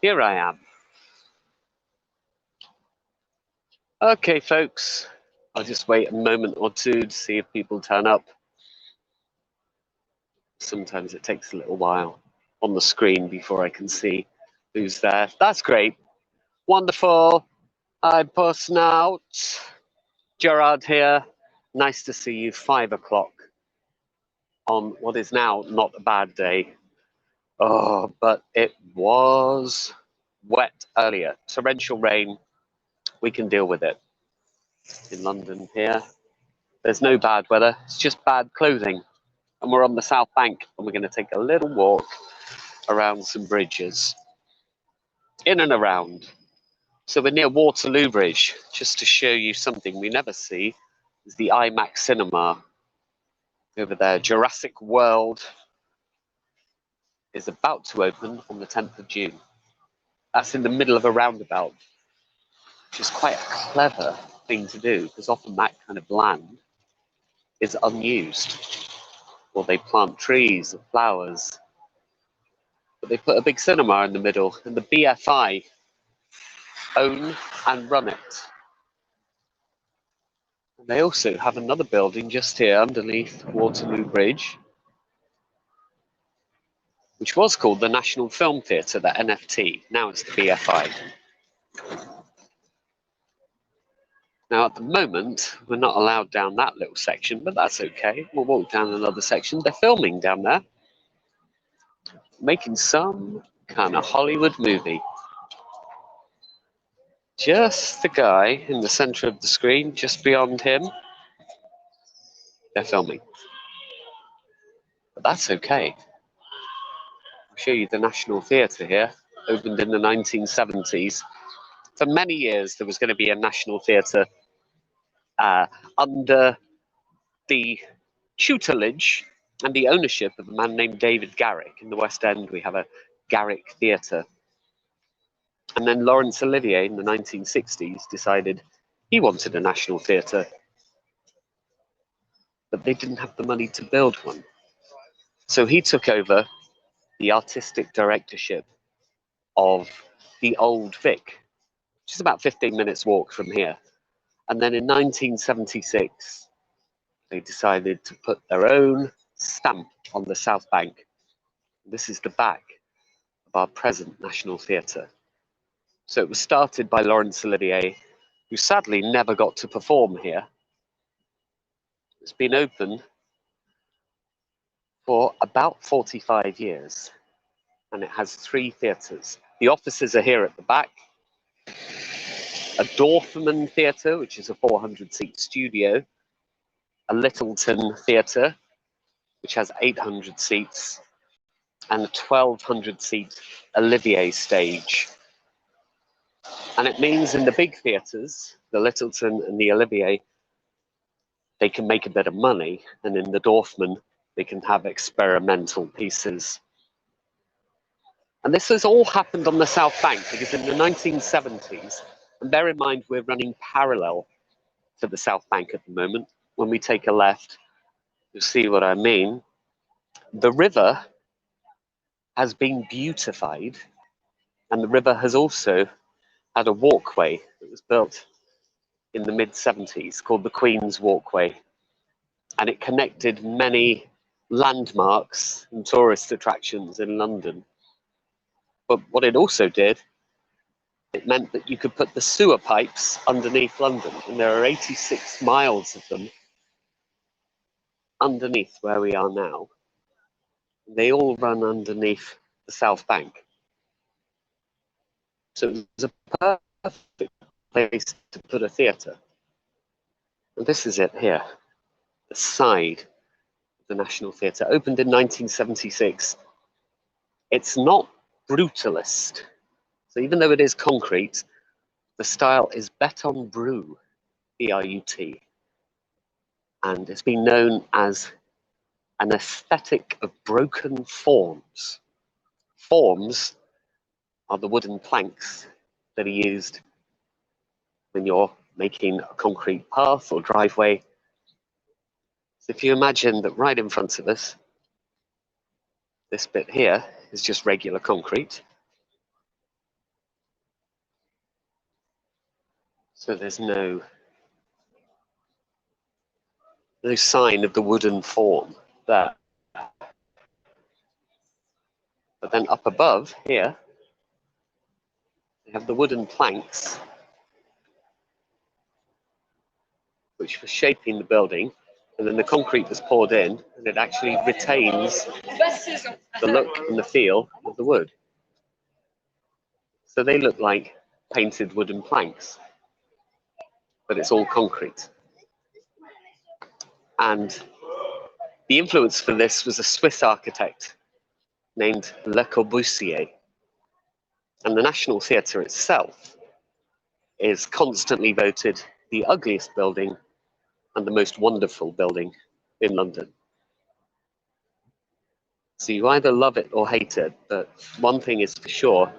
Here I am. Okay, folks, I'll just wait a moment or two to see if people turn up. Sometimes it takes a little while on the screen before I can see who's there. That's great. Wonderful. I'm posting out. Gerard here. Nice to see you. 5 o'clock on what is now not a bad day. Oh, but it was wet earlier. Torrential rain. We can deal with it. In London here, there's no bad weather. It's just bad clothing. And we're on the South Bank, and we're going to take a little walk around some bridges. In and around. So we're near Waterloo Bridge, just to show you something we never see, is the IMAX cinema over there. Jurassic World is about to open on the 10th of June. That's in the middle of a roundabout, which is quite a clever thing to do, because often that kind of land is unused. Or they plant trees or flowers. But they put a big cinema in the middle, and the BFI own and run it. And they also have another building just here underneath Waterloo Bridge, which was called the National Film Theatre, the NFT. Now it's the BFI. Now at the moment, we're not allowed down that little section, but that's okay. We'll walk down another section. They're filming down there, making some kind of Hollywood movie. Just the guy in the center of the screen, just beyond him, they're filming. But that's okay. I'll show you the National Theatre here, opened in the 1970s. For many years, there was going to be a National Theatre under the tutelage and the ownership of a man named David Garrick. In the West End, we have a Garrick Theatre. And then Laurence Olivier in the 1960s decided he wanted a National Theatre, but they didn't have the money to build one. So he took over the artistic directorship of the Old Vic, which is about 15 minutes walk from here. And then in 1976, they decided to put their own stamp on the South Bank. This is the back of our present National Theatre. So it was started by Laurence Olivier, who sadly never got to perform here. It's been open for about 45 years, and it has 3 theatres. The offices are here at the back, a Dorfman Theatre, which is a 400-seat studio, a Littleton Theatre, which has 800 seats, and a 1,200-seat Olivier stage. And it means in the big theatres, the Littleton and the Olivier, they can make a bit of money, and in the Dorfman, they can have experimental pieces. And this has all happened on the South Bank, because in the 1970s, and bear in mind we're running parallel to the South Bank at the moment, when we take a left, you'll see what I mean. The river has been beautified, and the river has also had a walkway that was built in the mid-70s called the Queen's Walkway, and it connected many landmarks and tourist attractions in London. But what it also did, it meant that you could put the sewer pipes underneath London, and there are 86 miles of them underneath where we are now. They all run underneath the South Bank. So it was a perfect place to put a theatre. And this is it here, the side of the National Theatre, opened in 1976. It's not brutalist. So even though it is concrete, the style is béton brut, B-R-U-T. And it's been known as an aesthetic of broken forms. Forms are the wooden planks that are used when you're making a concrete path or driveway. So if you imagine that right in front of us, this bit here is just regular concrete. So there's no sign of the wooden form there. But then up above here, they have the wooden planks which were shaping the building, and then the concrete was poured in, and it actually retains the look and the feel of the wood. So they look like painted wooden planks, but it's all concrete. And the influence for this was a Swiss architect named Le Corbusier. And the National Theatre itself is constantly voted the ugliest building and the most wonderful building in London. So you either love it or hate it, but one thing is for sure,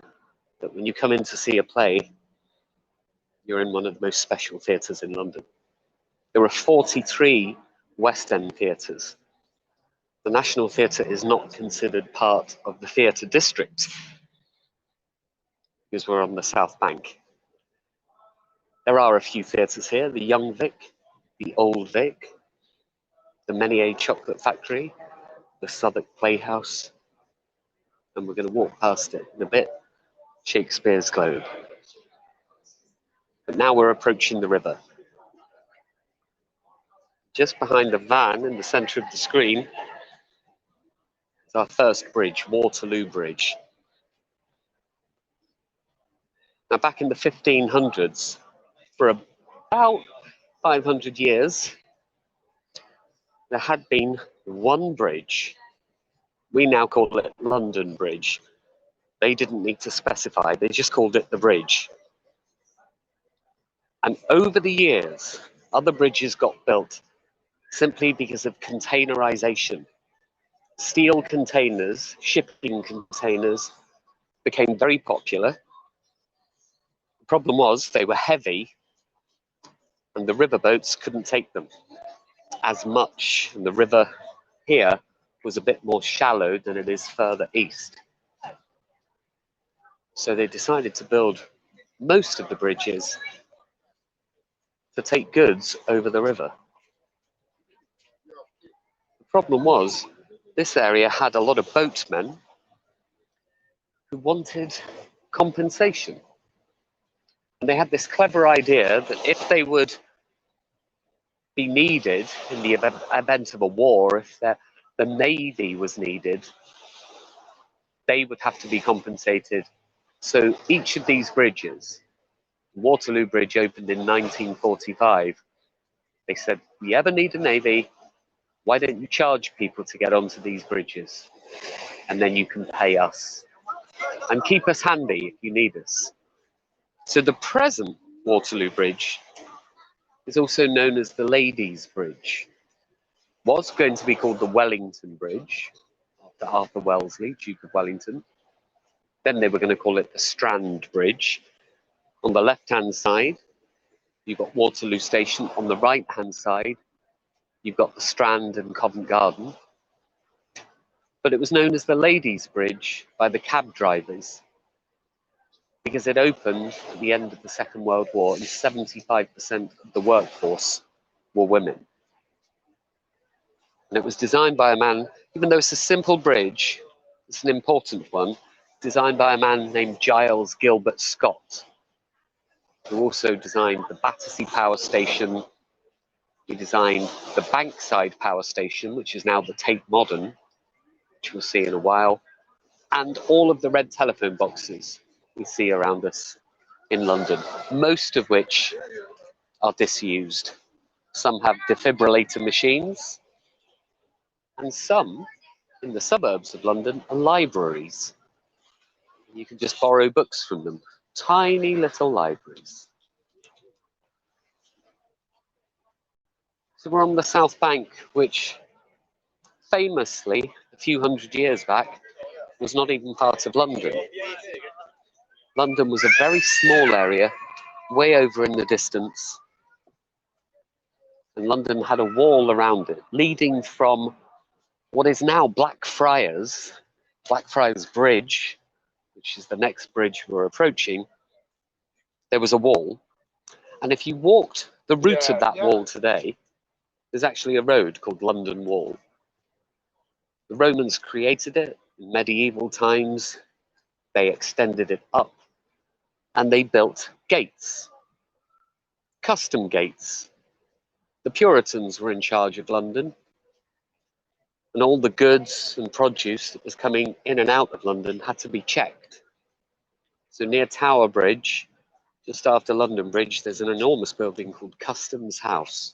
that when you come in to see a play, you're in one of the most special theatres in London. There are 43 West End theatres. The National Theatre is not considered part of the theatre district because we're on the South Bank. There are a few theatres here, the Young Vic, the Old Vic, the Menier Chocolate Factory, the Southwark Playhouse, and we're going to walk past it in a bit, Shakespeare's Globe. But now we're approaching the river. Just behind the van in the centre of the screen is our first bridge, Waterloo Bridge. Now back in the 1500s, for about 500 years, there had been one bridge. We now call it London Bridge. They didn't need to specify, they just called it the bridge. And over the years, other bridges got built simply because of containerization. Steel containers, shipping containers, became very popular. The problem was they were heavy and the riverboats couldn't take them as much. And the river here was a bit more shallow than it is further east. So they decided to build most of the bridges to take goods over the river. The problem was this area had a lot of boatmen who wanted compensation. And they had this clever idea that if they would be needed in the event of a war, if the navy was needed, they would have to be compensated. So each of these bridges, Waterloo Bridge opened in 1945, they said, if you ever need a navy, why don't you charge people to get onto these bridges? And then you can pay us and keep us handy if you need us. So the present Waterloo Bridge is also known as the Ladies' Bridge. Was going to be called the Wellington Bridge, after Arthur Wellesley, Duke of Wellington. Then they were going to call it the Strand Bridge. On the left-hand side, you've got Waterloo Station. On the right-hand side, you've got the Strand and Covent Garden. But it was known as the Ladies' Bridge by the cab drivers because it opened at the end of the Second World War and 75% of the workforce were women. And it was designed by a man, even though it's a simple bridge, it's an important one, designed by a man named Giles Gilbert Scott, who also designed the Battersea Power Station. He designed the Bankside Power Station, which is now the Tate Modern, which we'll see in a while, and all of the red telephone boxes we see around us in London, most of which are disused. Some have defibrillator machines, and some in the suburbs of London are libraries. You can just borrow books from them, tiny little libraries. So we're on the South Bank, which famously, a few hundred years back, was not even part of London. London was a very small area, way over in the distance, and London had a wall around it, leading from what is now Blackfriars Bridge, which is the next bridge we're approaching. There was a wall, And if you walked the route of that wall today, there's actually a road called London Wall. The Romans created it in medieval times. They extended it up and they built gates, custom gates. The Puritans were in charge of London, and all the goods and produce that was coming in and out of London had to be checked. So near Tower Bridge, just after London Bridge, there's an enormous building called Customs House.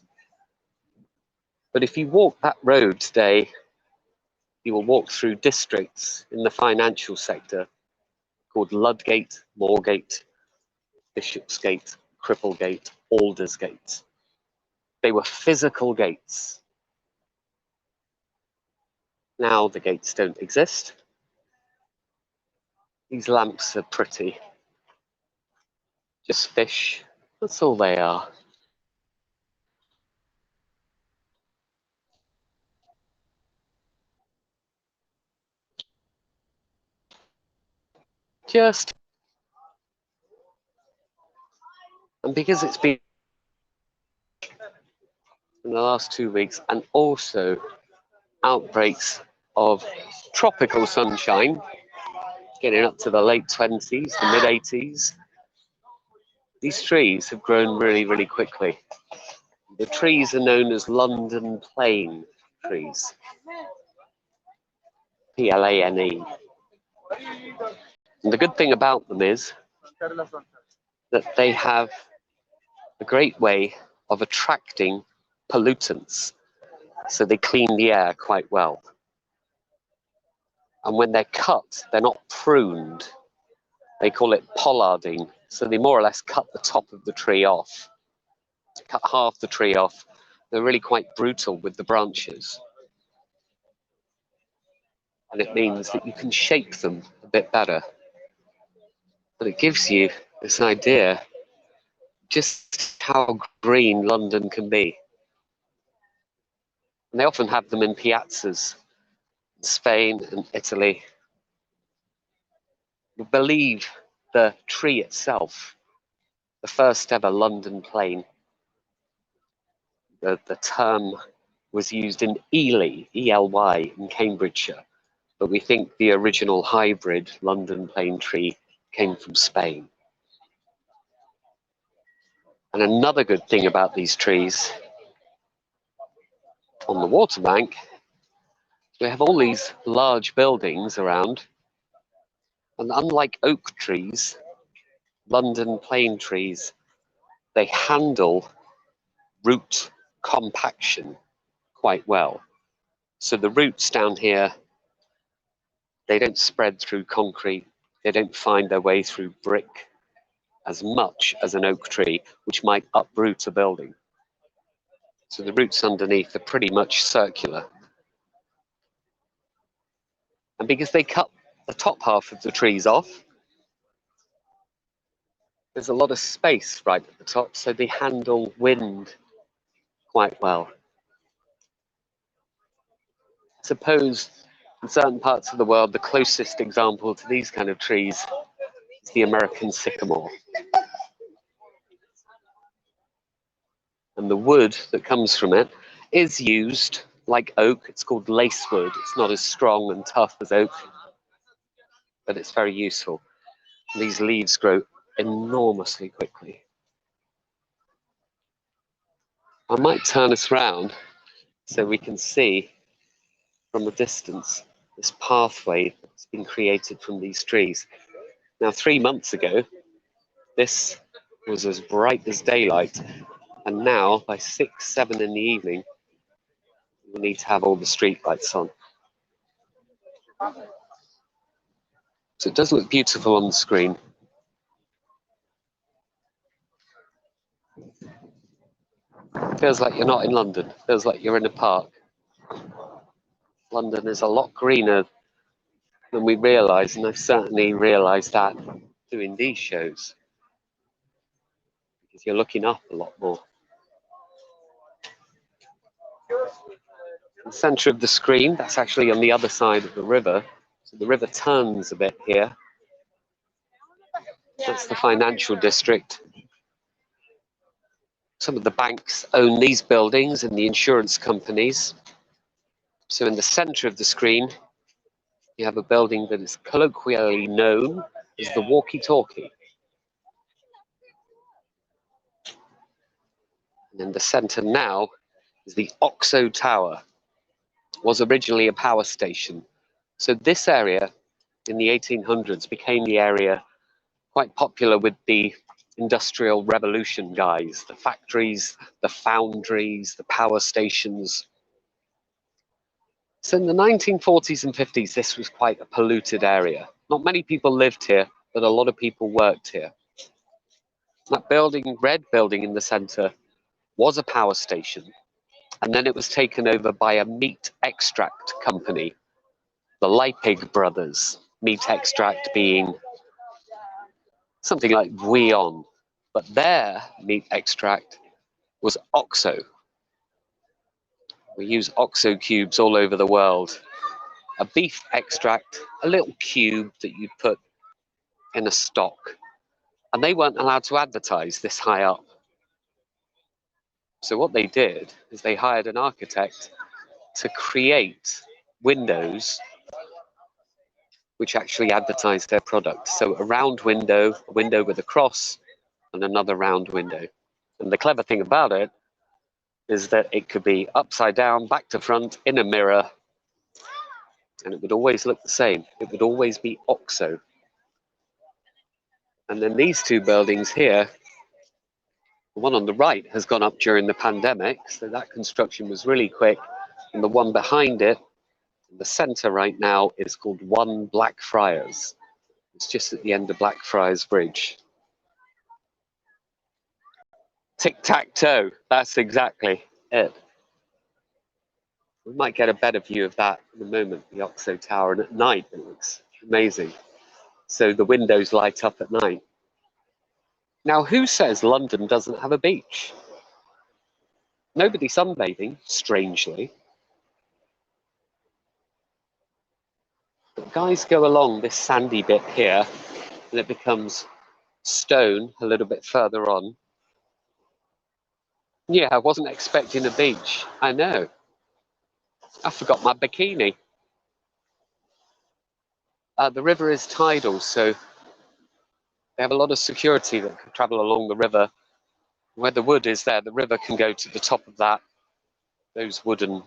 But if you walk that road today, you will walk through districts in the financial sector called Ludgate, Moorgate, Bishopsgate, Cripplegate, Aldersgate. They were physical gates. Now the gates don't exist. These lamps are pretty. Just fish, that's all they are. Just, and because it's been in the last 2 weeks, and also outbreaks of tropical sunshine, getting up to the late 20s, the mid 80s, these trees have grown really, really quickly. The trees are known as London plane trees, Plane. And the good thing about them is that they have a great way of attracting pollutants, so they clean the air quite well. And when they're cut, they're not pruned. They call it pollarding, so they more or less cut the top of the tree off, cut half the tree off. They're really quite brutal with the branches. And it means that you can shape them a bit better. But it gives you this idea just how green London can be. And they often have them in piazzas in Spain and Italy. You believe the tree itself, the first ever London plane, the term was used in Ely, E-L-Y, in Cambridgeshire. But we think the original hybrid London plane tree came from Spain. And another good thing about these trees, on the waterbank, we have all these large buildings around, and unlike oak trees, London plane trees, they handle root compaction quite well. So the roots down here, they don't spread through concrete, they don't find their way through brick as much as an oak tree, which might uproot a building. So the roots underneath are pretty much circular. And because they cut the top half of the trees off, there's a lot of space right at the top, so they handle wind quite well. I suppose in certain parts of the world, the closest example to these kind of trees is the American sycamore. And the wood that comes from it is used like oak. It's called lacewood. It's not as strong and tough as oak, but it's very useful. And these leaves grow enormously quickly. I might turn us round so we can see from a distance this pathway that's been created from these trees. Now, 3 months ago, this was as bright as daylight, and now by 6, 7 in the evening, we need to have all the street lights on. So it does look beautiful on the screen. Feels like you're not in London. Feels like you're in a park. London is a lot greener than we realise, and I've certainly realised that doing these shows, because you're looking up a lot more. The centre of the screen, that's actually on the other side of the river, so the river turns a bit here. That's the financial district. Some of the banks own these buildings and the insurance companies. So in the center of the screen, you have a building that is colloquially known as the walkie-talkie. And in the center now is the Oxo Tower. It was originally a power station. So this area in the 1800s became the area quite popular with the Industrial Revolution guys, the factories, the foundries, the power stations. So in the 1940s and 50s, this was quite a polluted area. Not many people lived here, but a lot of people worked here. That building, red building in the center, was a power station. And then it was taken over by a meat extract company, the Leipzig brothers, meat extract being something like Bouillon. But their meat extract was OXO. We use OXO cubes all over the world. A beef extract, a little cube that you put in a stock. And they weren't allowed to advertise this high up. So what they did is they hired an architect to create windows which actually advertised their product. So a round window, a window with a cross, and another round window. And the clever thing about it is that it could be upside down, back to front, in a mirror, and it would always look the same. It would always be OXO. And then these two buildings here, the one on the right has gone up during the pandemic, so that construction was really quick. And the one behind it, in the center right now, is called 1 Blackfriars. It's just at the end of Blackfriars Bridge. Tic-tac-toe, that's exactly it. We might get a better view of that in a moment, the Oxo Tower, and at night it looks amazing. So the windows light up at night. Now, who says London doesn't have a beach? Nobody sunbathing, strangely. But guys go along this sandy bit here, and it becomes stone a little bit further on. Yeah, I wasn't expecting a beach. I know. I forgot my bikini. The river is tidal, so they have a lot of security that can travel along the river. Where the wood is there, the river can go to the top of that, those wooden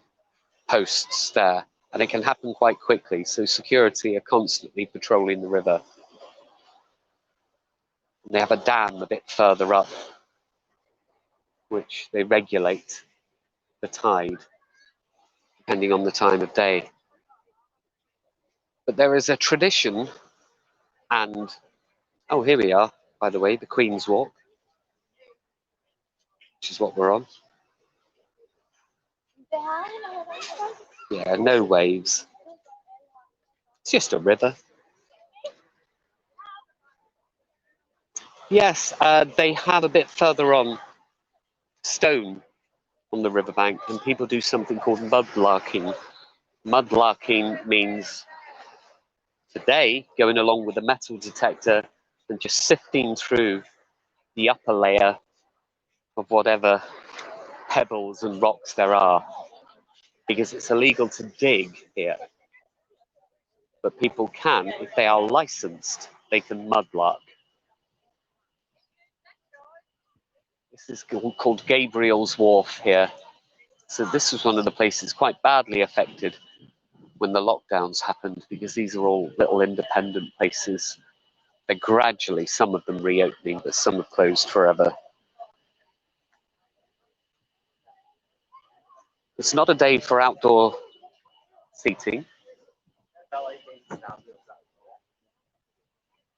posts there, and it can happen quite quickly. So security are constantly patrolling the river. And they have a dam a bit further up, which they regulate the tide, depending on the time of day. But there is a tradition, and, oh, here we are, by the way, the Queen's Walk, which is what we're on. Yeah, no waves. It's just a river. Yes, they have a bit further on stone on the riverbank, and people do something called mudlarking. Mudlarking means today going along with a metal detector and just sifting through the upper layer of whatever pebbles and rocks there are, because it's illegal to dig here. But people can, if they are licensed, they can mudlark. This is called Gabriel's Wharf here. So this was one of the places quite badly affected when the lockdowns happened, because these are all little independent places. They're gradually, some of them reopening, but some have closed forever. It's not a day for outdoor seating.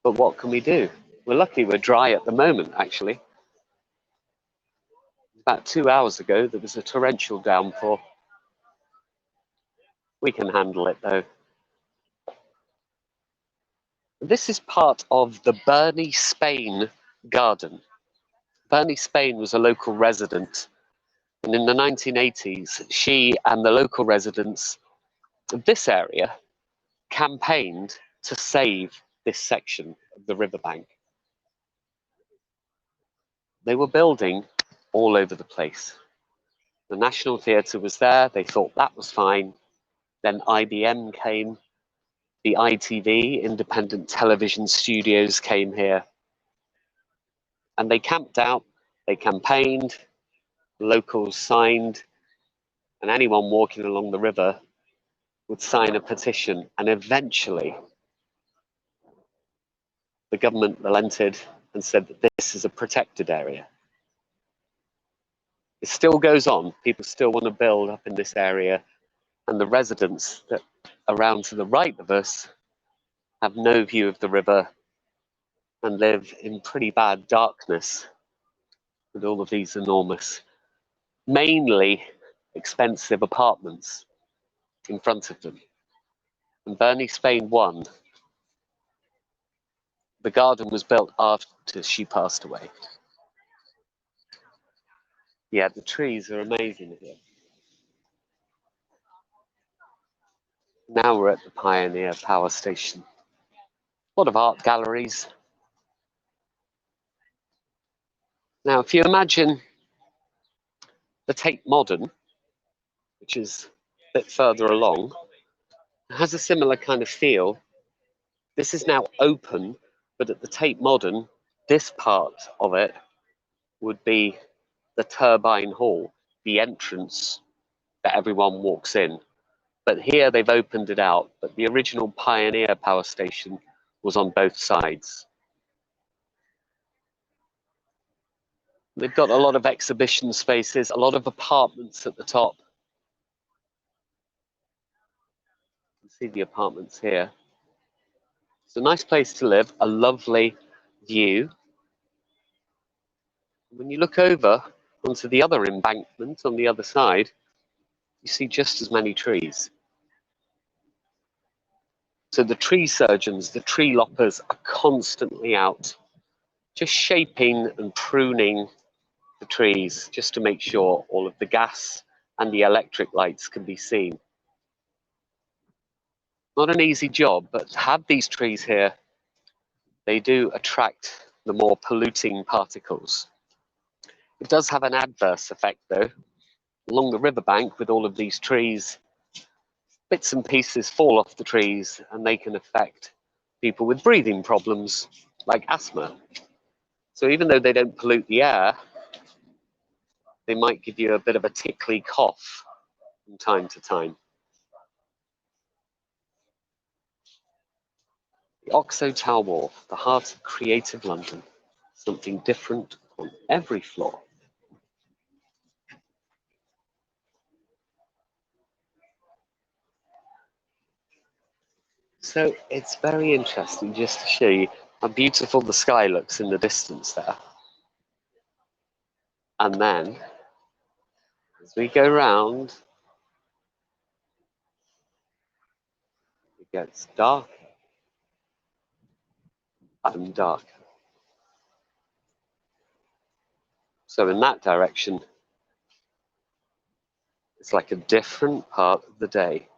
But what can we do? We're lucky we're dry at the moment, actually. About 2 hours ago, there was a torrential downpour. We can handle it, though. This is part of the Bernie Spain garden. Bernie Spain was a local resident, and in the 1980s, she and the local residents of this area campaigned to save this section of the riverbank. They were building all over the place. The National Theatre was there. They thought that was fine. Then IBM came. The ITV, Independent Television Studios, came here. And they camped out. They campaigned. Locals signed. And anyone walking along the river would sign a petition. And eventually, the government relented and said that this is a protected area. It still goes on. People still want to build up in this area. And the residents that are around to the right of us have no view of the river and live in pretty bad darkness with all of these enormous, mainly expensive apartments in front of them. And Bernie Spain won. The garden was built after she passed away. Yeah, the trees are amazing here. Now we're at the Pioneer Power Station. A lot of art galleries. Now, if you imagine the Tate Modern, which is a bit further along, it has a similar kind of feel. This is now open, but at the Tate Modern, this part of it would be the turbine hall, the entrance that everyone walks in. But here they've opened it out, but the original Pioneer Power Station was on both sides. They've got a lot of exhibition spaces, a lot of apartments at the top. You can see the apartments here. It's a nice place to live, a lovely view. When you look over onto the other embankment on the other side, you see just as many trees. So the tree surgeons, the tree loppers are constantly out, just shaping and pruning the trees just to make sure all of the gas and the electric lights can be seen. Not an easy job, but to have these trees here, they do attract the more polluting particles. It does have an adverse effect though. Along the riverbank with all of these trees, bits and pieces fall off the trees and they can affect people with breathing problems like asthma. So even though they don't pollute the air, they might give you a bit of a tickly cough from time to time. The Oxo Tower Wharf, the heart of creative London, something different on every floor. So it's very interesting just to show you how beautiful the sky looks in the distance there. And then, as we go round, it gets darker and darker. So in that direction, it's like a different part of the day.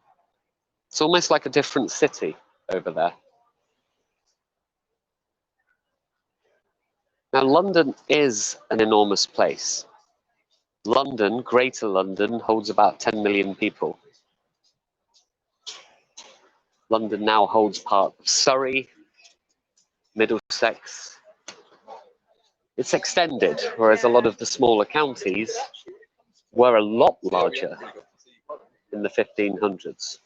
It's almost like a different city over there. Now, London is an enormous place. London, Greater London, holds about 10 million people. London now holds part of Surrey, Middlesex. It's extended, whereas a lot of the smaller counties were a lot larger in the 1500s.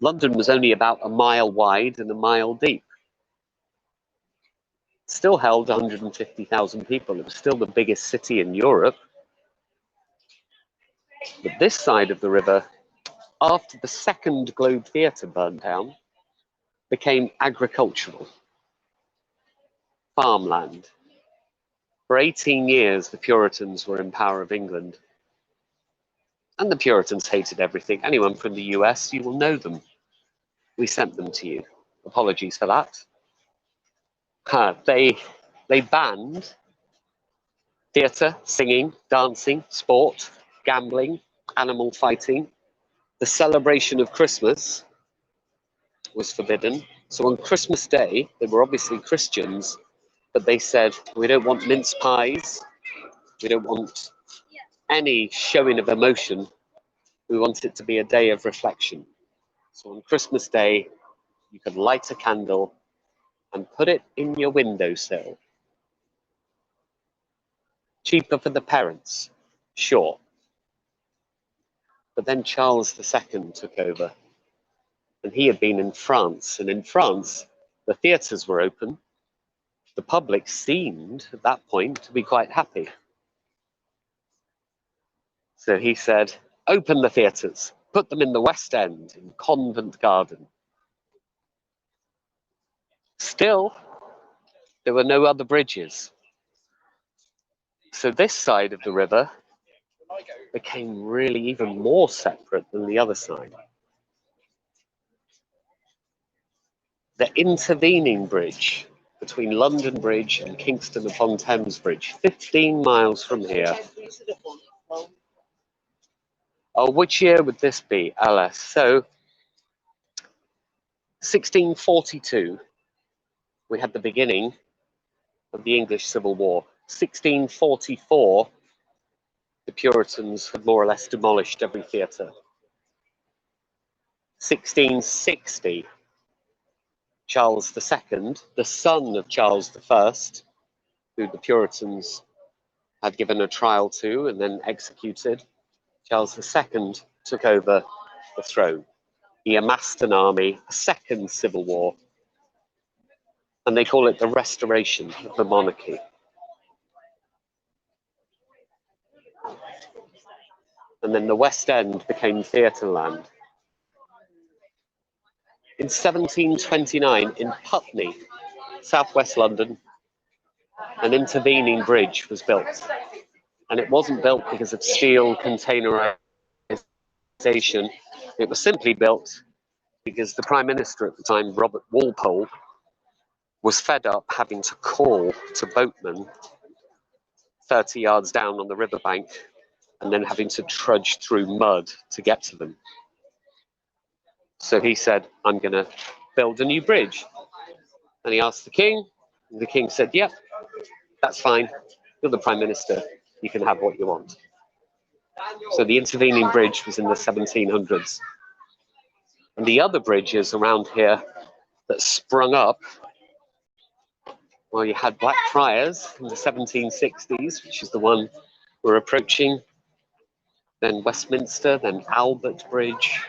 London was only about a mile wide and a mile deep. It still held 150,000 people. It was still the biggest city in Europe. But this side of the river, after the second Globe Theatre burned down, became agricultural, farmland. For 18 years, the Puritans were in power of England. And the Puritans hated everything. Anyone from the US, you will know them. We sent them to you. Apologies for that. They banned theatre, singing, dancing, sport, gambling, animal fighting. The celebration of Christmas was forbidden. So on Christmas Day, they were obviously Christians, but they said, we don't want mince pies, we don't want any showing of emotion, we want it to be a day of reflection. So on Christmas Day, you could light a candle and put it in your windowsill. Cheaper for the parents, sure. But then Charles II took over, and he had been in France, and in France, the theatres were open. The public seemed, at that point, to be quite happy. So he said, open the theatres, put them in the West End, in Covent Garden. Still, there were no other bridges. So this side of the river became really even more separate than the other side. The intervening bridge between London Bridge and Kingston upon Thames Bridge, 15 miles from here. Oh, which year would this be, Alice? So, 1642, we had the beginning of the English Civil War. 1644, the Puritans had more or less demolished every theatre. 1660, Charles II, the son of Charles I, who the Puritans had given a trial to and then executed, Charles II took over the throne. He amassed an army, a second civil war, and they call it the restoration of the monarchy. And then the West End became theatre land. In 1729, in Putney, southwest London, an intervening bridge was built. And it wasn't built because of steel containerization. It was simply built because the Prime Minister at the time, Robert Walpole, was fed up having to call to boatmen 30 yards down on the riverbank and then having to trudge through mud to get to them. So he said, I'm going to build a new bridge. And he asked the king, and the king said, yep, that's fine. You're the Prime Minister. You can have what you want. So the intervening bridge was in the 1700s. And the other bridges around here that sprung up, well, you had Blackfriars in the 1760s, which is the one we're approaching, then Westminster, then Albert Bridge.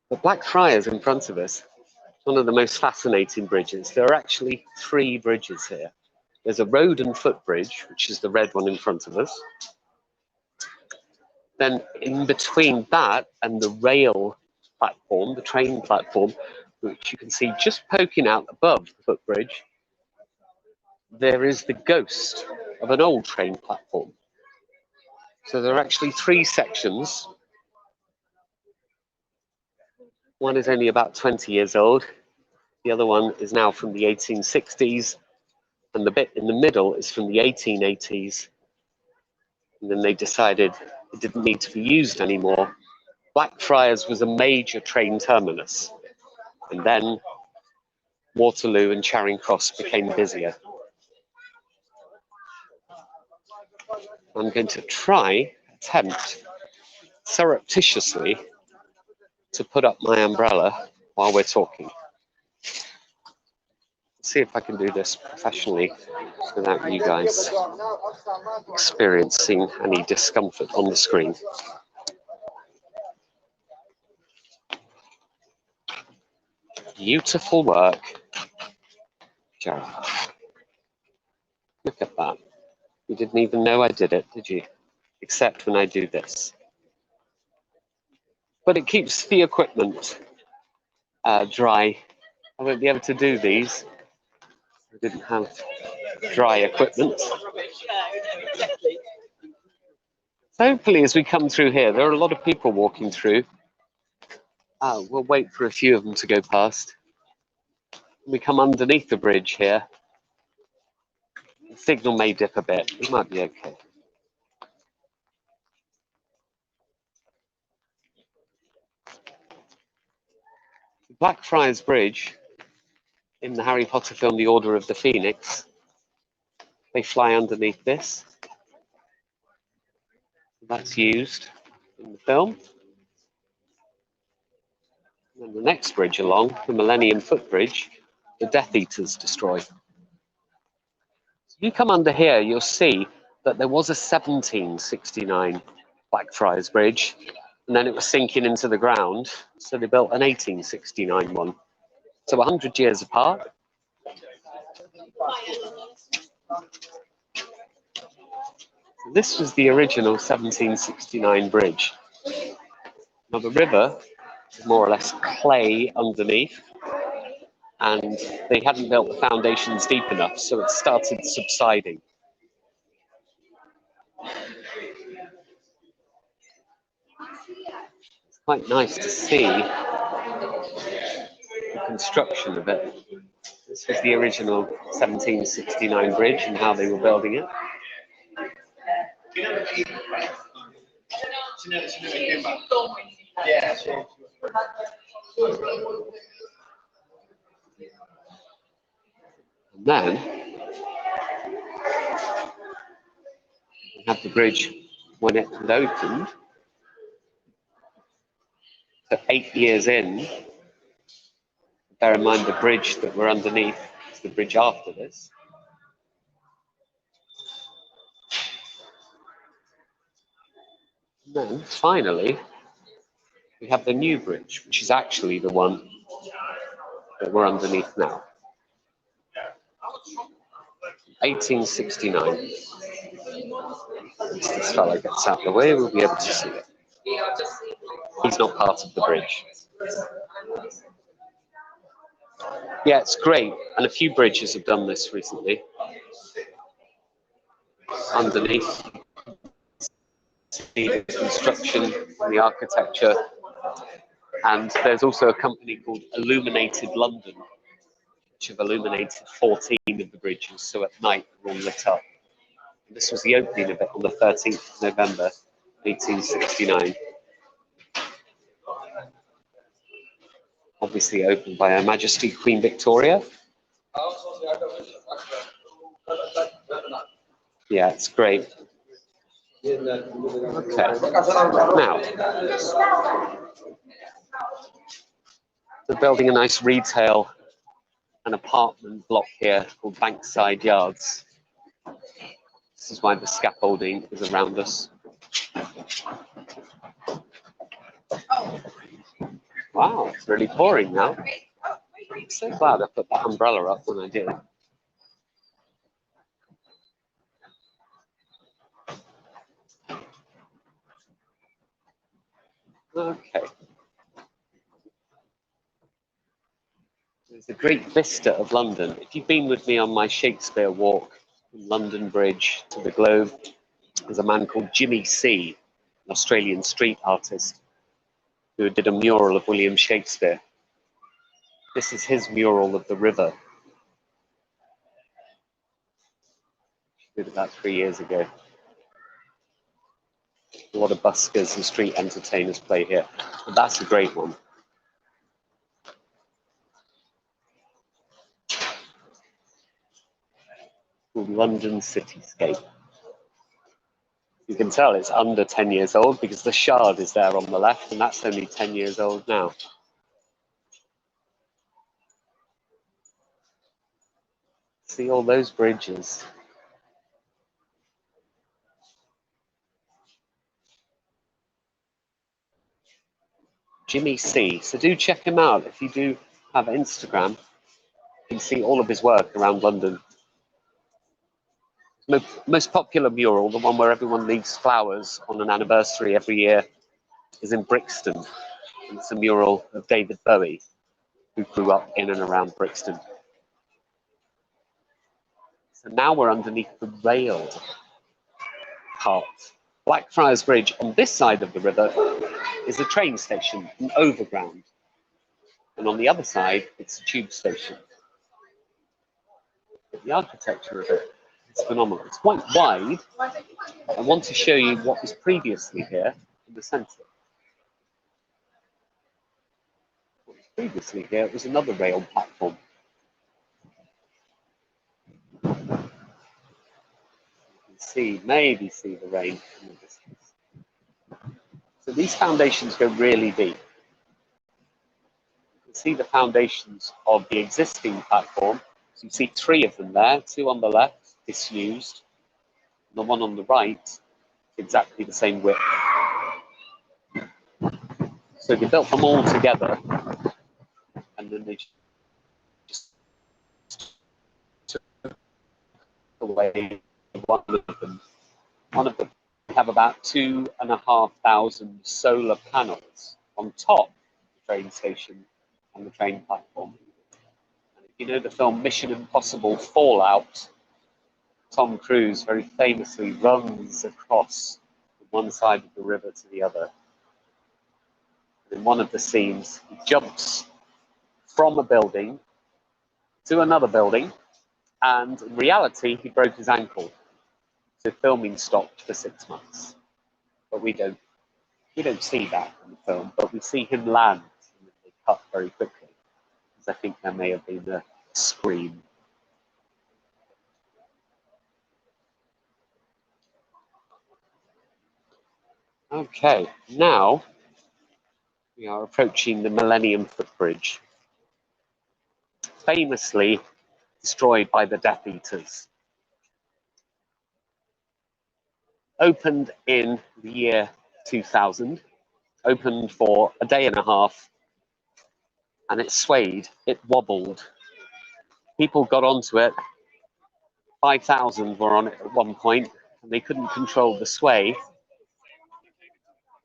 But Blackfriars in front of us, one of the most fascinating bridges. There are actually 3 bridges here. There's a road and footbridge, which is the red one in front of us. Then in between that and the rail platform, the train platform, which you can see just poking out above the footbridge, there is the ghost of an old train platform. So there are actually 3 sections. One is only about 20 years old. The other one is now from the 1860s. And the bit in the middle is from the 1880s. And then they decided it didn't need to be used anymore. Blackfriars was a major train terminus. And then Waterloo and Charing Cross became busier. I'm going to attempt surreptitiously to put up my umbrella while we're talking. See if I can do this professionally without you guys experiencing any discomfort on the screen. Beautiful work, Jared. Look at that. You didn't even know I did it, did you? Except when I do this. But it keeps the equipment dry. I won't be able to do these. I didn't have dry equipment. So hopefully as we come through here, there are a lot of people walking through. We'll wait for a few of them to go past. We come underneath the bridge here. The signal may dip a bit. It might be okay. Blackfriars Bridge, in the Harry Potter film The Order of the Phoenix, they fly underneath this. That's used in the film. And the next bridge along, the Millennium footbridge, the Death Eaters destroy. So if you come under here, you'll see that there was a 1769 Blackfriars Bridge, and then it was sinking into the ground, so they built an 1869 one. So 100 years apart. This was the original 1769 bridge. Now the river is more or less clay underneath, and they hadn't built the foundations deep enough, so it started subsiding. It's quite nice to see the construction of it. This was the original 1769 bridge and how they were building it. And then we have the bridge when it had opened. So 8 years in, bear in mind the bridge that we're underneath is the bridge after this. And then finally, we have the new bridge, which is actually the one that we're underneath now. 1869. Once this fellow gets out of the way, we'll be able to see it. He's not part of the bridge. Yeah, it's great, and a few bridges have done this recently. Underneath, see the construction and the architecture, and there's also a company called Illuminated London, which have illuminated 14 of the bridges, so at night they're all lit up. And this was the opening of it on the 13th of November, 1869. Obviously opened by Her Majesty Queen Victoria. Yeah, it's great. Okay, now they're building a nice retail and apartment block here called Bankside Yards. This is why the scaffolding is around us. Wow, it's really pouring now. I'm so glad I put that umbrella up when I did. Okay. There's a great vista of London. If you've been with me on my Shakespeare walk from London Bridge to the Globe, there's a man called Jimmy C, an Australian street artist, who did a mural of William Shakespeare. This is his mural of the river. He did about 3 years ago. A lot of buskers and street entertainers play here, but that's a great one. Called London Cityscape. You can tell it's under 10 years old because the Shard is there on the left, and that's only 10 years old now. See all those bridges. Jimmy C. So do check him out if you do have Instagram. You can see all of his work around London. Most popular mural, the one where everyone leaves flowers on an anniversary every year, is in Brixton. And it's a mural of David Bowie, who grew up in and around Brixton. So now we're underneath the railed part. Blackfriars Bridge on this side of the river is a train station, an overground. And on the other side, it's a tube station. But the architecture of it is phenomenal. It's quite wide. I want to show you what was previously here in the centre. What was previously here was another rail platform. You can see, maybe see the rain in the distance. So these foundations go really deep. You can see the foundations of the existing platform. So you see 3 of them there, 2 on the left, disused. The one on the right, exactly the same width. So they built them all together, and then they just took away one of them. One of them have about 2,500 solar panels on top of the train station and the train platform. And if you know the film Mission Impossible Fallout, Tom Cruise very famously runs across from one side of the river to the other. In one of the scenes, he jumps from a building to another building, and in reality, he broke his ankle. So filming stopped for 6 months. But we don't see that in the film, but we see him land, and they cut very quickly, because I think there may have been a scream. Okay, now we are approaching the Millennium footbridge, famously destroyed by the Death Eaters. Opened in the year 2000, opened for a day and a half, and it swayed, it wobbled. People got onto it, 5,000 were on it at one point, and they couldn't control the sway.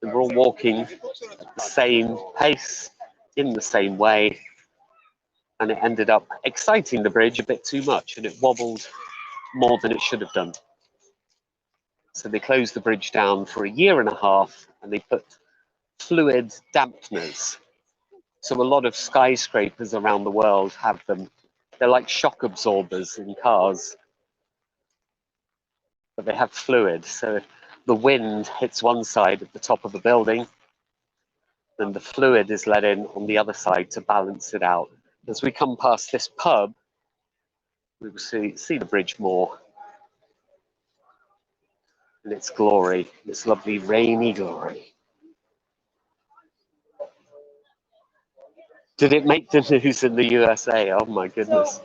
They were all walking at the same pace, in the same way, and it ended up exciting the bridge a bit too much, and it wobbled more than it should have done. So they closed the bridge down for a year and a half, and they put fluid dampeners. So a lot of skyscrapers around the world have them. They're like shock absorbers in cars, but they have fluid. So if the wind hits one side at the top of the building, then the fluid is let in on the other side to balance it out. As we come past this pub, we will see the bridge more in its glory, its lovely rainy glory. Did it make the news in the USA? Oh my goodness.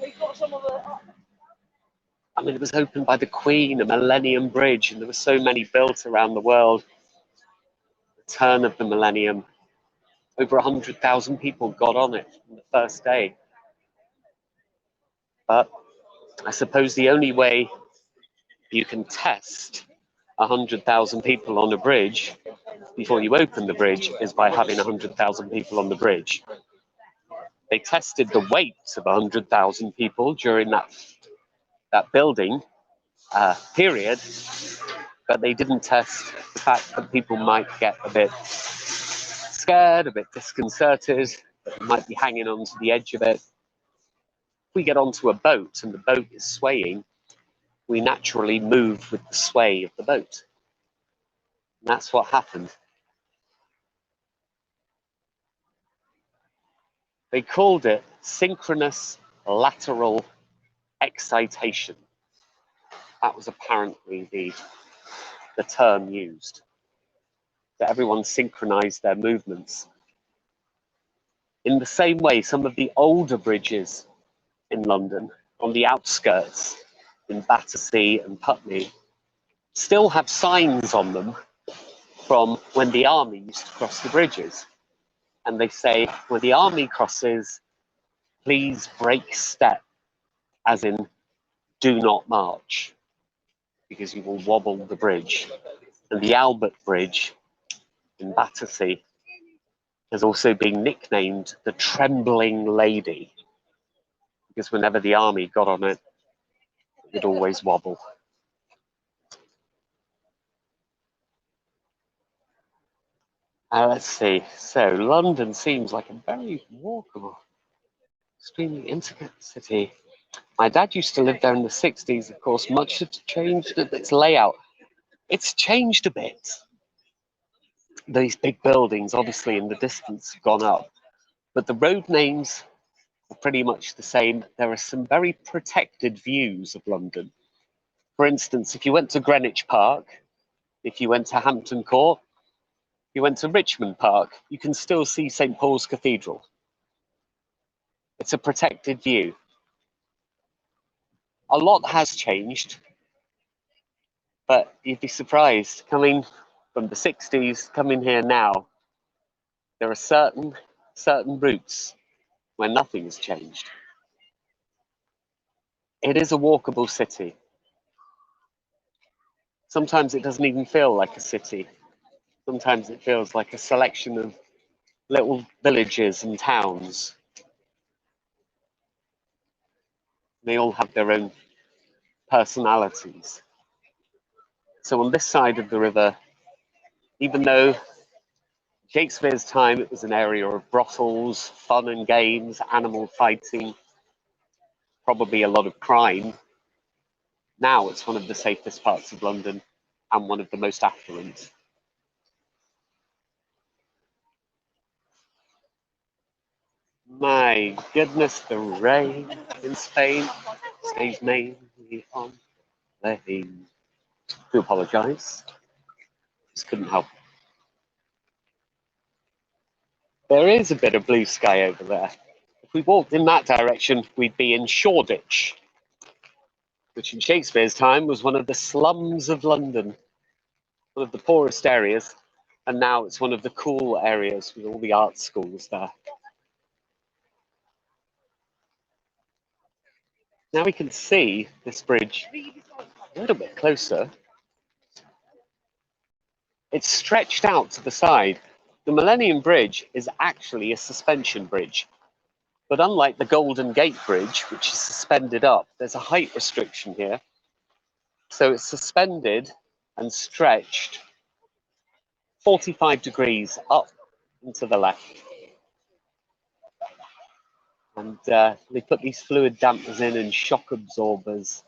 I mean, it was opened by the Queen, a Millennium Bridge, and there were so many built around the world. The turn of the Millennium, over 100,000 people got on it on the first day. But I suppose the only way you can test 100,000 people on a bridge before you open the bridge is by having 100,000 people on the bridge. They tested the weight of 100,000 people during that building period, but they didn't test the fact that people might get a bit scared, a bit disconcerted, that they might be hanging onto the edge of it. If we get onto a boat and the boat is swaying, we naturally move with the sway of the boat. And that's what happened. They called it synchronous lateral excitation. That was apparently the term used. That everyone synchronized their movements. In the same way, some of the older bridges in London, on the outskirts, in Battersea and Putney, still have signs on them from when the army used to cross the bridges. And they say, when the army crosses, please break step, as in, do not march, because you will wobble the bridge. And the Albert Bridge in Battersea has also been nicknamed the Trembling Lady, because whenever the army got on it, it would always wobble. Let's see. So London seems like a very walkable, extremely intricate city. My dad used to live there in the 60s. Of course, much has changed its layout. It's changed a bit. These big buildings, obviously, in the distance have gone up, but the road names are pretty much the same. There are some very protected views of London. For instance, if you went to Greenwich Park, if you went to Hampton Court, you went to Richmond Park, you can still see St. Paul's Cathedral. It's a protected view. A lot has changed, but you'd be surprised, coming from the 60s, coming here now, there are certain routes where nothing has changed. It is a walkable city. Sometimes it doesn't even feel like a city. Sometimes it feels like a selection of little villages and towns. They all have their own personalities. So on this side of the river, even though Shakespeare's time it was an area of brothels, fun and games, animal fighting, probably a lot of crime, now it's one of the safest parts of London and one of the most affluent. My goodness, the rain in Spain stays mainly on the rain. Do apologise. Just couldn't help. There is a bit of blue sky over there. If we walked in that direction, we'd be in Shoreditch, which in Shakespeare's time was one of the slums of London, one of the poorest areas, and now it's one of the cool areas with all the art schools there. Now we can see this bridge a little bit closer. It's stretched out to the side. The Millennium Bridge is actually a suspension bridge, but unlike the Golden Gate Bridge, which is suspended up, there's a height restriction here. So it's suspended and stretched 45 degrees up and to the left. And they put these fluid dampers in and shock absorbers.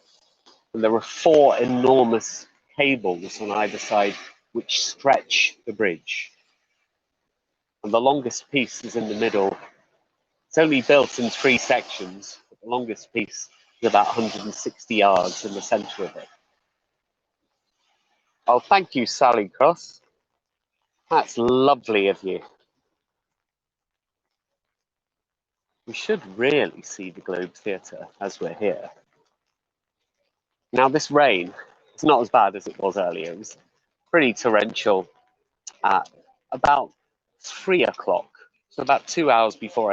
And there are 4 enormous cables on either side which stretch the bridge. And the longest piece is in the middle. It's only built in 3 sections, but the longest piece is about 160 yards in the centre of it. Oh, thank you, Sally Cross. That's lovely of you. We should really see the Globe Theatre as we're here. Now, this rain is not as bad as it was earlier. It was pretty torrential at about 3 o'clock, so about 2 hours before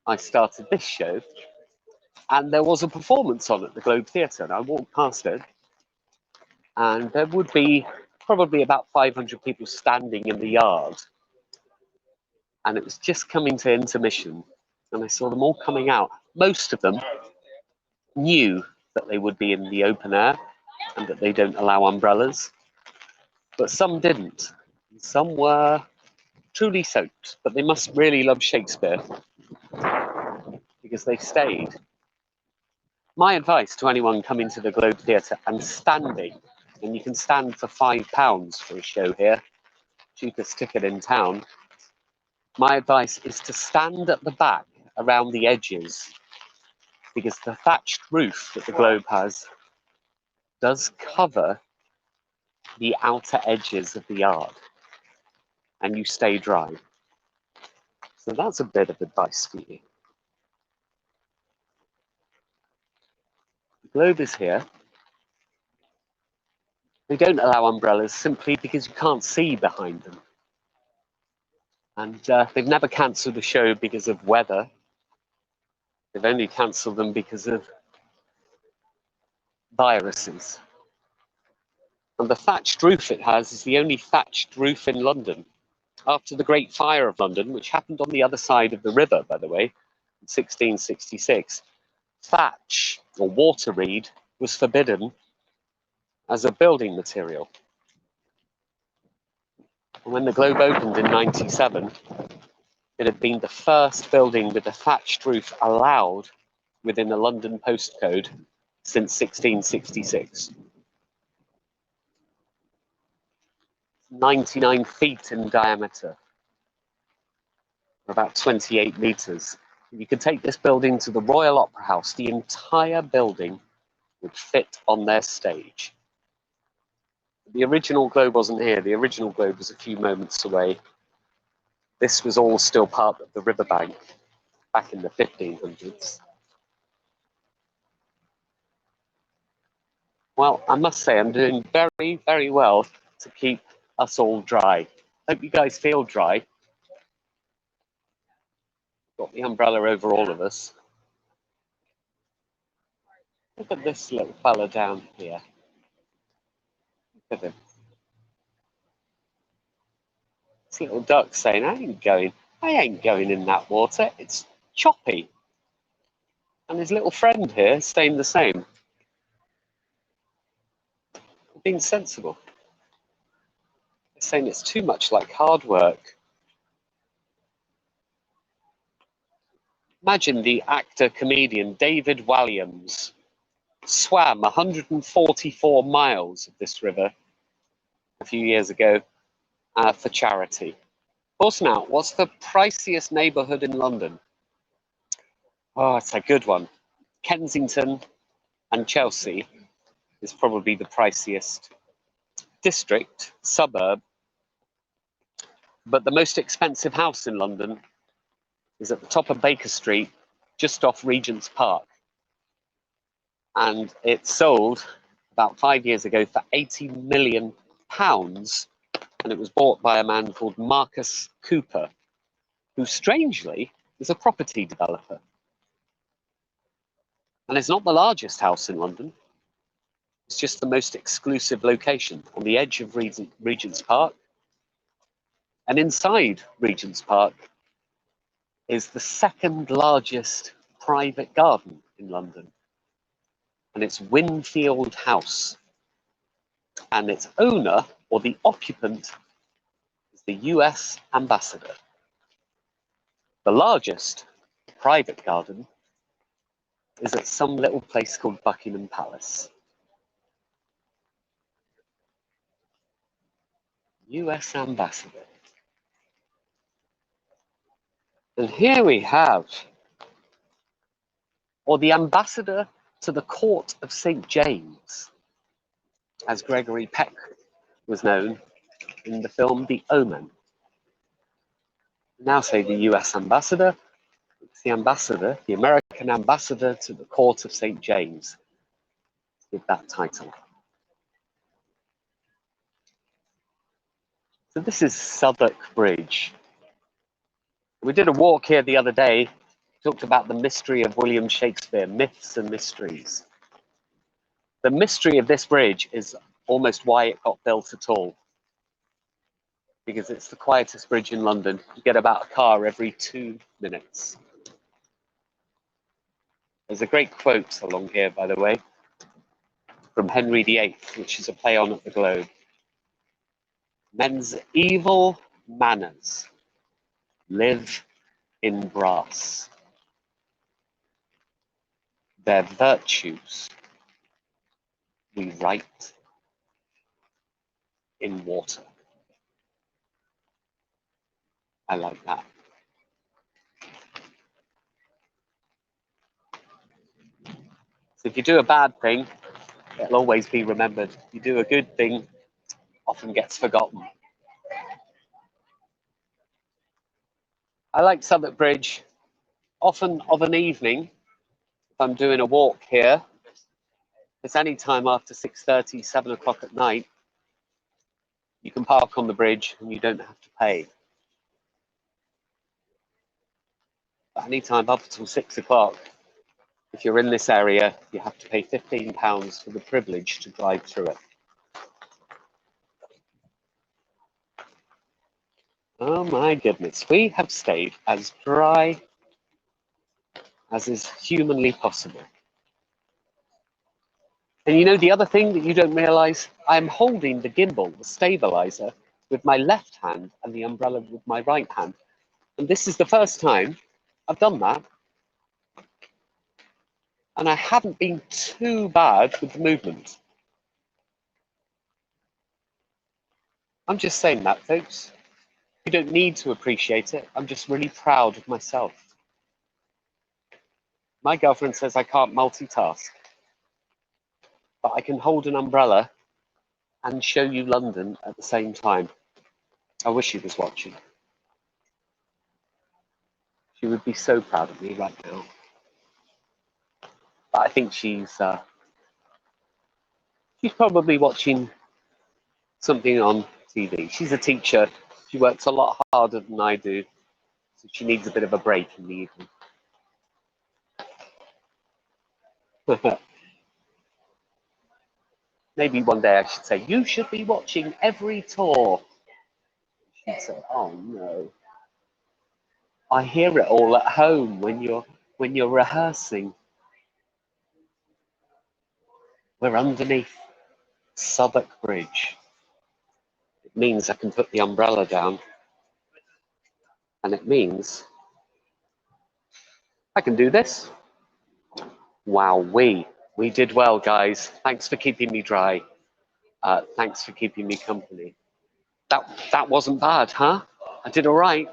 I started this show. And there was a performance on at the Globe Theatre, and I walked past it, and there would be probably about 500 people standing in the yard. And it was just coming to intermission, and I saw them all coming out. Most of them knew that they would be in the open air and that they don't allow umbrellas, but some didn't. Some were truly soaked, but they must really love Shakespeare because they stayed. My advice to anyone coming to the Globe Theatre and standing, and you can stand for £5 for a show here, cheapest ticket in town, my advice is to stand at the back around the edges, because the thatched roof that the Globe has does cover the outer edges of the yard, and you stay dry. So that's a bit of advice for you. The Globe is here. They don't allow umbrellas simply because you can't see behind them. And they've never cancelled a show because of weather. They've only cancelled them because of viruses. And the thatched roof it has is the only thatched roof in London. After the Great Fire of London, which happened on the other side of the river, by the way, in 1666, thatch, or water reed, was forbidden as a building material. And when the Globe opened in 97, it had been the first building with a thatched roof allowed within a London postcode since 1666. 99 feet in diameter, or about 28 meters. You could take this building to the Royal Opera House. The entire building would fit on their stage. The original globe wasn't here. The original globe was a few moments away. This was all still part of the riverbank back in the 1500s. Well, I must say I'm doing very, very well to keep us all dry. Hope you guys feel dry. Got the umbrella over all of us. Look at this little fella down here. Look at him. This little duck saying, I ain't going in that water. It's choppy. And his little friend here saying the same. Being sensible. They're saying it's too much like hard work. Imagine the actor-comedian David Walliams swam 144 miles of this river a few years ago for charity. Of course now, what's the priciest neighbourhood in London? Oh, it's a good one. Kensington and Chelsea is probably the priciest district, suburb, but the most expensive house in London is at the top of Baker Street, just off Regent's Park. And it sold about 5 years ago for £80 million, and it was bought by a man called Marcus Cooper, who strangely is a property developer. And it's not the largest house in London, it's just the most exclusive location on the edge of Regent's Park. And inside Regent's Park is the second largest private garden in London. And it's Winfield House. And its owner, or the occupant, is the US ambassador. The largest private garden is at some little place called Buckingham Palace. US ambassador. And here we have, or the ambassador to the court of St. James, as Gregory Peck was known in the film The Omen. Now say the US ambassador, it's the ambassador, the American ambassador to the court of St. James, with that title. So this is Southwark Bridge. We did a walk here the other day, talked about the mystery of William Shakespeare, myths and mysteries. The mystery of this bridge is almost why it got built at all. Because it's the quietest bridge in London. You get about a car every 2 minutes. There's a great quote along here, by the way, from Henry VIII, which is a play on at the Globe. Men's evil manners live in brass. Their virtues we write in water. I like that. So if you do a bad thing, it'll always be remembered. You do a good thing, often gets forgotten. I like Southwark Bridge. Often of an evening, if I'm doing a walk here, it's any time after 6:30, 7 o'clock at night, you can park on the bridge and you don't have to pay. But any time up until 6 o'clock, if you're in this area, you have to pay £15 for the privilege to drive through it. Oh my goodness, we have stayed as dry as is humanly possible. And you know the other thing that you don't realize? I'm holding the gimbal, the stabilizer, with my left hand and the umbrella with my right hand. And this is the first time I've done that. And I haven't been too bad with the movement. I'm just saying that, folks. You don't need to appreciate it. I'm just really proud of myself. My girlfriend says I can't multitask, but I can hold an umbrella and show you London at the same time. I wish she was watching. She would be so proud of me right now. But I think she's probably watching something on TV. She's a teacher. She works a lot harder than I do, so she needs a bit of a break in the evening. Maybe one day I should say, you should be watching every tour. She'd say, oh no. I hear it all at home when you're rehearsing. We're underneath Southwark Bridge. It means I can put the umbrella down. And it means I can do this. Wow, we did well, guys. Thanks for keeping me dry. Thanks for keeping me company. That wasn't bad, huh? I did all right.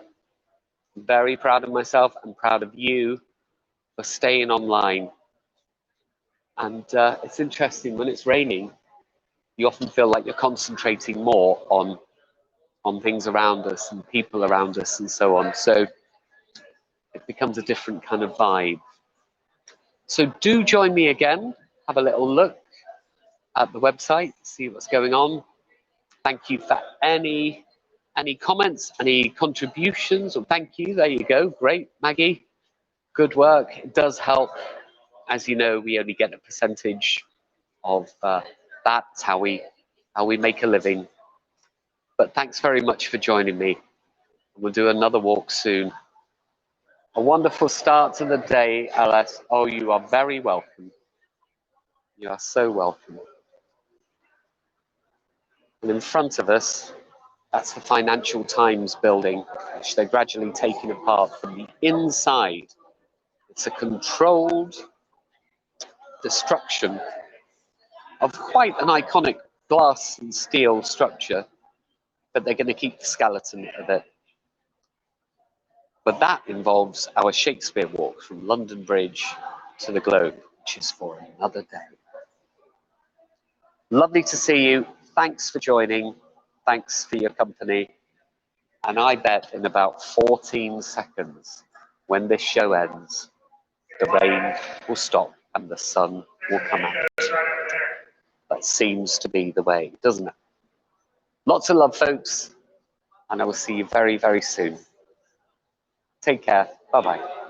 I'm very proud of myself and proud of you for staying online. And it's interesting, when it's raining, you often feel like you're concentrating more on things around us and people around us and so on. So it becomes a different kind of vibe. So do join me again. Have a little look at the website, see what's going on. Thank you for any comments, any contributions, or thank you. There you go. Great, Maggie. Good work. It does help. As you know, we only get a percentage of that. That's how we make a living. But thanks very much for joining me. We'll do another walk soon. A wonderful start to the day, Alice. Oh, you are very welcome. You are so welcome. And in front of us, that's the Financial Times building, which they're gradually taking apart from the inside. It's a controlled destruction of quite an iconic glass and steel structure, but they're going to keep the skeleton of it. But that involves our Shakespeare walk from London Bridge to the Globe, which is for another day. Lovely to see you. Thanks for joining. Thanks for your company. And I bet in about 14 seconds, when this show ends, the rain will stop and the sun will come out. That seems to be the way, doesn't it? Lots of love, folks, and I will see you very, very soon. Take care. Bye-bye.